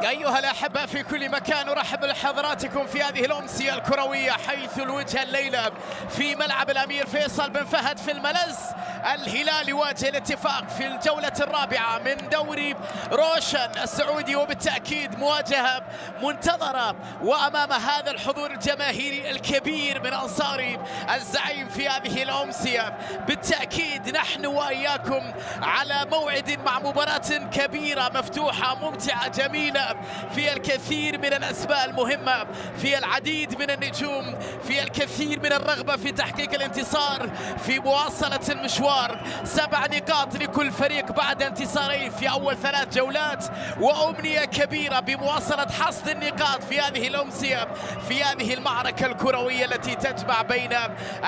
أيها الأحبة في كل مكان، أرحب بحضراتكم في هذه الأمسية الكروية، حيث الوجهة الليلة في ملعب الأمير فيصل بن فهد في الملز. الهلال يواجه الاتفاق في الجولة الرابعة من دوري روشن السعودي، وبالتأكيد مواجهة منتظرة، وأمام هذا الحضور الجماهيري الكبير من أنصار الزعيم في هذه الأمسية. بالتأكيد نحن وإياكم على موعد مع مباراة كبيرة مفتوحة ممتعة جميلة، في الكثير من الأسماء المهمة، في العديد من النجوم، في الكثير من الرغبة في تحقيق الانتصار، في مواصلة المشوار. 7 نقاط لكل فريق بعد انتصارين في أول 3 جولات، وأمنية كبيرة بمواصلة حصد النقاط في هذه الأمسية، في هذه المعركة الكروية التي تجمع بين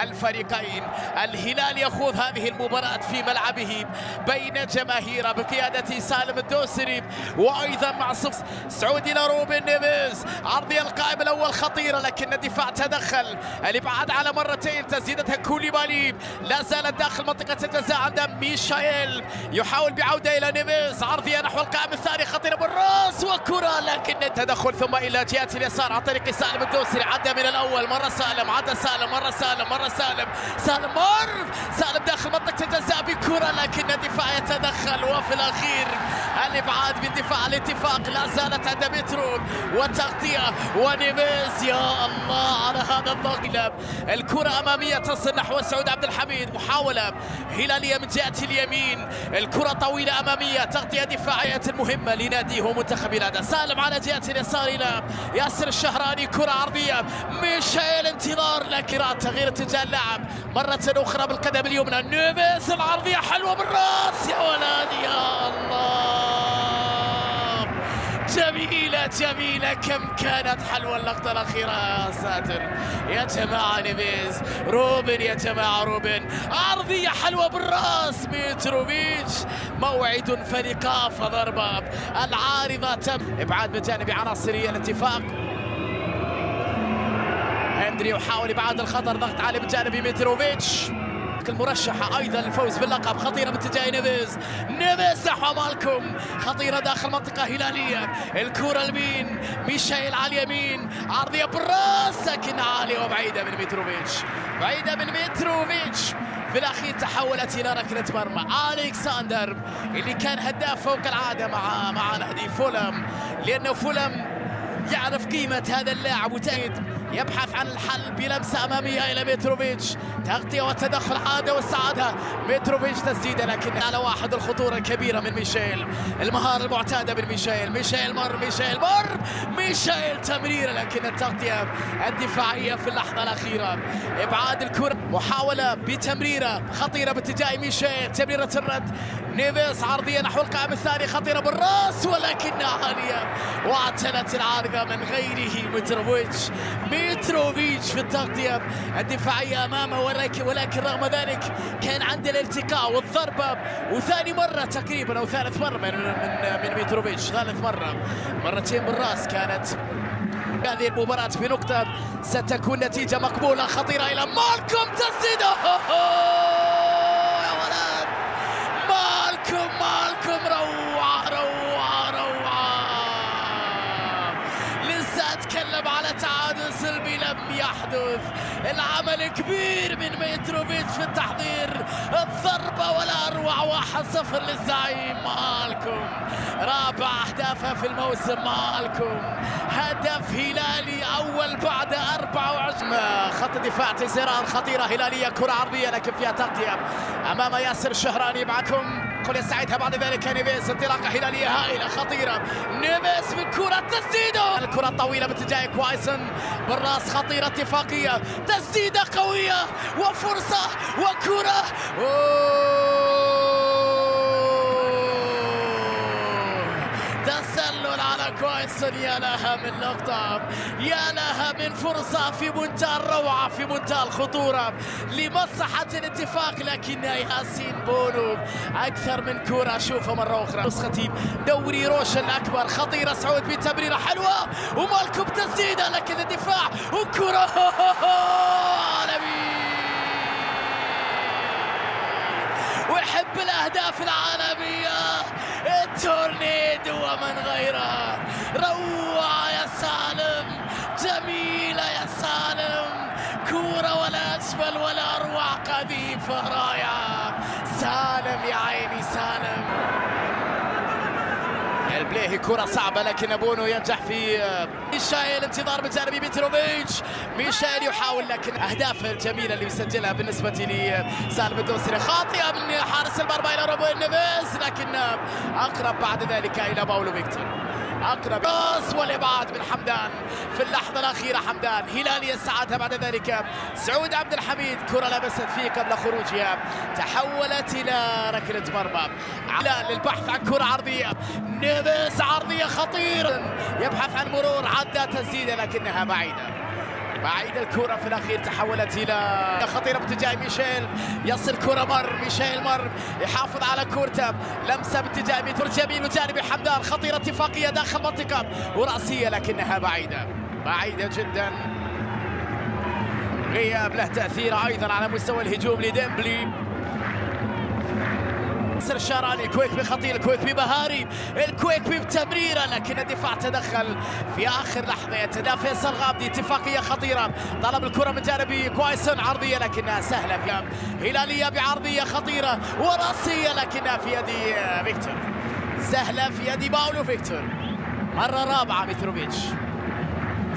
الفريقين. الهلال يخوض هذه المباراة في ملعبه بين جماهيره بقيادة سالم الدوسري، وأيضا مع سعودي لروبن نيفيز. عرضية القائم الأول خطيرة، لكن الدفاع تدخل. الإبعاد على مرتين، تسديدتها كوليبالي لا زالت داخل منطقة الجزاء عند ميشايل، يحاول بعودة إلى نيفيز. عرضية نحو القائم الثاني خطيرة بالراس وكرة، لكن التدخل ثم إلى جهة اليسار عن طريق سالم الدوسري. عدى من الأول، مرة سالم، عدى سالم، مرة سالم، مرة سالم، سالم سالم داخل منطقة الجزاء بكرة، لكن الدفاع يتدخل. وفي الأخير الإبعاد من دفاع الاتفاق، لا زالت عند مترو وتغطية ونيفيز. يا الله على هذا الضغط. الكرة أمامية تصل نحو سعود عبد الحميد، محاولة هلالية من جهة اليمين. الكرة طويلة أمامية، تغطية دفاعية مهمة لناديه منتخب الهلال. سالم على جهة اليسار إلى ياسر الشهراني، كرة عرضية ميشايل، انتظار لكن تغيير اتجاه اللاعب مرة أخرى بالقدم اليمنى. نيفيز العرضية حلوة بالراس، يا ولد يا الله، جميلة جميلة، كم كانت حلوة اللقطة الأخيرة يا ساتر يا جماعة. نيفيز، روبن يا جماعة، روبن عرضية حلوة بالراس، ميتروفيتش موعد فريقا فضربة العارضة تم. إبعاد من جانب عناصري الاتفاق، هندري يحاول إبعاد الخطر، ضغط عالي من جانب ميتروفيتش المرشحة أيضا للفوز باللقب. خطيرة باتجاه نيفيز، نيفيز نحو مالكم، خطيرة داخل منطقة هلالية. الكرة اليمين، ميشايل على اليمين، عرضية بالراس لكن عالية وبعيدة من ميتروفيتش، بعيدة من ميتروفيتش. في الأخير تحولت إلى ركلة مرمى. ألكساندر اللي كان هداف فوق العادة مع نادي فولم، لأنه فولم يعرف قيمة هذا اللاعب وتأيد، يبحث عن الحل بلمسة أمامية إلى ميتروفيتش، تغطية وتدخل عادة واستعادها ميتروفيتش، تسديدة لكن على واحد. الخطورة الكبيرة من ميشايل، المهارة المعتادة من ميشايل، ميشايل مر، ميشايل مر، ميشايل تمريرة، لكن التغطية الدفاعية في اللحظة الأخيرة. إبعاد الكرة، محاولة بتمريرة خطيرة باتجاه ميشايل، تمريرة الرد. نيفيز عرضية نحو القائم الثاني خطيرة بالراس ولكنها عالية، واعتنت العارضة من غيره ميتروفيتش في التغطية الدفاعية أمامه، ولكن رغم ذلك كان عند الالتقاء والضربة، وثاني مرة تقريبا أو ثالث مرة من ميتروفيتش، ثالث مرة، مرتين بالراس كانت هذه المباراة بنقطة. ستكون نتيجة مقبولة، خطيرة إلى مالكم، تسديده يا ولد، مالكم روعة روعة روعة. لسه أتكلم على تعادل سلبي لم يحدث. العمل كبير من ميتروفيتش في التحضير، الضربة والأروع. 1-0 للزعيم مالكم، رابع أهدافه في الموسم مالكم، هدف هلالي أول بعد 24. خط دفاع تيسيران خطيرة هلالية، كرة عرضية لكن فيها تغطية أمام ياسر الشهراني. معكم قل يسعدها بعد ذلك نيفيز، انطلاقة هلالية هائلة خطيرة. نيفيز بالكرة، تسديده، الكرة الطويلة باتجاه كوايسن بالراس، خطيرة اتفاقية، تسديدة قوية وفرصة وكرة. تسلل على كوايسن، يا لها من لقطة، يا لها من فرصة في منتهى الروعة، في منتهى الخطورة لمصلحة الاتفاق، لكن ياسين بونو أكثر من كرة. أشوفها مرة أخرى نسخة دوري روشن الأكبر، خطيرة سعود بتمريرة حلوة ومالكم تسديدة، لكن الدفاع وكرة عالمي، ويحب الأهداف العالمية. التورنيدو ومن غيره، رائعة. سالم يا عيني سالم. البليهي كرة صعبة لكن بونو ينجح في ميشيل. انتظار من جانب متروفيتش. ميشيل يحاول لكن أهداف الجميلة اللي يسجلها بالنسبة لسالم الدوسري خاطئة من حارس المرمى إلى روبن نيفيز، لكن أقرب بعد ذلك إلى باولو فيكتور. أقرب راس والإبعاد من حمدان في اللحظة الأخيرة. حمدان هلالي يستعادها بعد ذلك سعود عبد الحميد. كرة لبست فيه قبل خروجها، تحولت إلى ركلة مرمى. هلال للبحث عن كرة عرضية. نيفيز عرضية خطيرة، يبحث عن مرور، عدى تسديدة لكنها بعيدة. الكرة في الأخير تحولت إلى خطيرة باتجاه ميشيل. يصل كرة ميشيل يحافظ على كورته. لمسة باتجاه ميتور جميل وجانبي حمدان. خطيرة اتفاقية داخل منطقة ورأسية لكنها بعيدة جدا. غياب له تأثير أيضا على مستوى الهجوم لديمبلي. الشاراني كويكبي خطير. الكويكبي بهاري. الكويكبي بتمريره لكن الدفاع تدخل في اخر لحظه. يتدافع فيصل غامدي. اتفاقيه خطيره. طلب الكره من جانبي كويسون. عرضيه لكنها سهله في هلاليه بعرضيه خطيره وراسيه لكنها في يد فيكتور. سهله في يد باولو فيكتور. مره رابعه متروفيتش.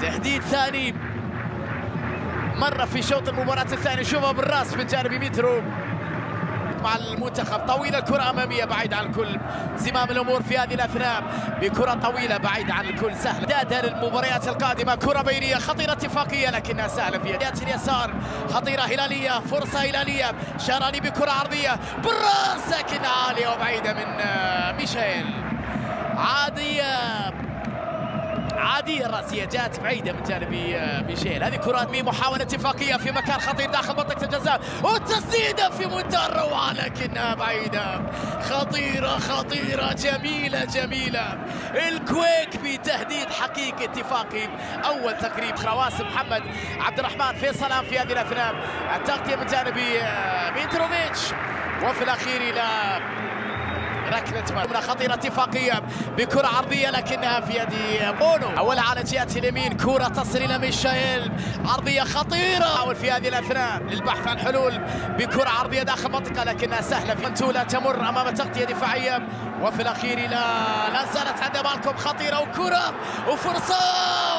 تهديد ثاني مره في شوط المباراه الثاني. شوفها بالراس من جانب ميترو مع المنتخب. طويلة الكرة أمامية بعيد عن الكل. زمام الأمور في هذه الأثناء بكرة طويلة بعيد عن الكل سهلة. إعدادا للمباريات القادمة. كرة بينية خطيرة اتفاقية لكنها سهلة في يد اليسار. خطيرة هلالية. فرصة هلالية. شاراني بكرة عرضية بالراس لكن عالية وبعيدة من ميشيل. عادية الرأسية جاءت بعيدة من جانب ميشيل. هذه كرات محاولة اتفاقية في مكان خطير داخل منطقة الجزاء والتسديدة في منتهى الروعة لكنها بعيدة. خطيرة جميلة. الكويكبي تهديد حقيقي اتفاقي. أول تقريب رواسم محمد عبد الرحمن فيصل في هذه الأثناء. التغطية من جانب ميتروفيتش وفي الأخير إلى ركلة مرمى خطيرة اتفاقية بكرة عرضية لكنها في يد بونو. أولها على جهة اليمين. كرة تصل إلى ميشيل. عرضية خطيرة. حاول في هذه الأثناء للبحث عن حلول بكرة عرضية داخل منطقة لكنها سهلة. فانتولا تمر أمام تغطية دفاعية وفي الأخير لا زالت عند بالكم خطيرة وكرة وفرصة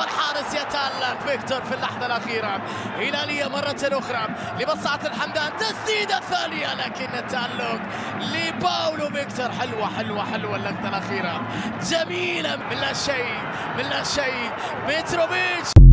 والحارس يتألق فيكتور في اللحظة الأخيرة. هلالية مرة أخرى لمصلحة الحمدان. تسديدة ثانية لكن التألق لباولو فيكتور. حلوة اللقطة الأخيرة جميلة من لا شيء متروفيتش.